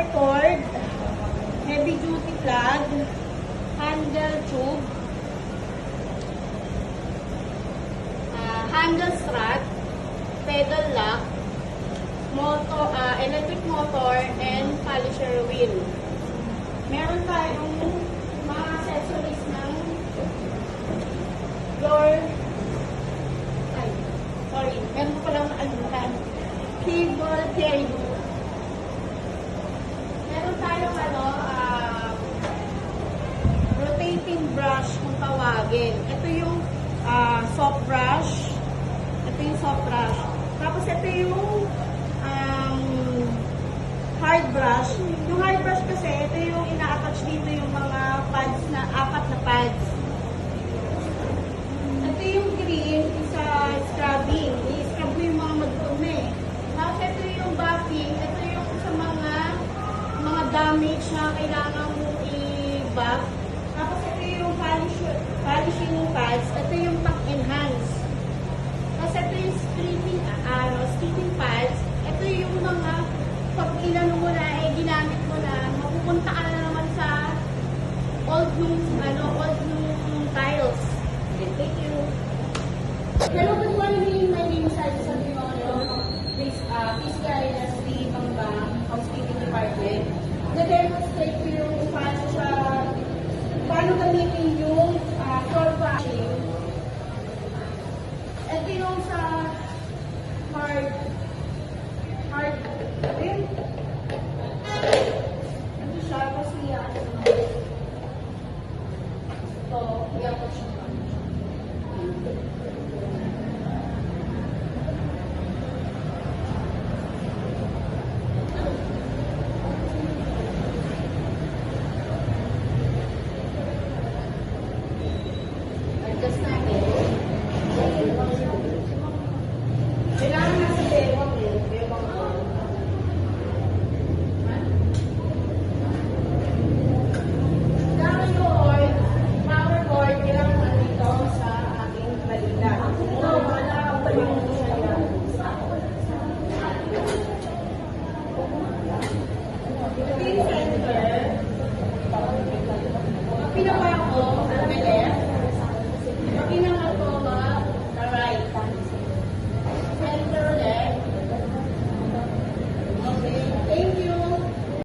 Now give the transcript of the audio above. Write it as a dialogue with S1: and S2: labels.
S1: power cord, heavy duty plug, handle tube, handle strut, pedal lock, motor, electric motor, and polisher wheel. Meron tayong mga accessories ng door. Meron pa lang cable carry. Meron tayong rotating brush kung tawagin. Ito yung soft brush. Ito yung soft brush. Tapos ito yung hard brush. Yung hard brush kasi, ito yung ina-attach dito yung mga pads na, 4 na pads. Ito yung green, isa scrubbing. I-scrub mo yung mga madumi. Tapos ito yung buffing. Ito yung sa mga damage na kailangan mo i-buff. Tapos ito yung polishing pads. Ito yung pang-enhance. Tapos ito yung steaming pads. Ito yung mga pag inano mo na, ginamit mo na, mapupunta ka na naman sa old nung tiles. Thank you.
S2: Hello, good morning. My name is Alice Sabiolo, Physical Industry, Bangbang, Housekeeping Department. Na-demonstrate ko yung paano gamitin yung floor brushing. Ito yung sa hard rim. Ito siya kasi ito, i-apply siya. Adjust natin. Kailangan nasa bewang eh. Bewang ko. Gamit ko oil, power cord, kailangan nandito sa aking balita. Ito, wala akong balita siya yan. Ito yung center. Ang pinawa ko,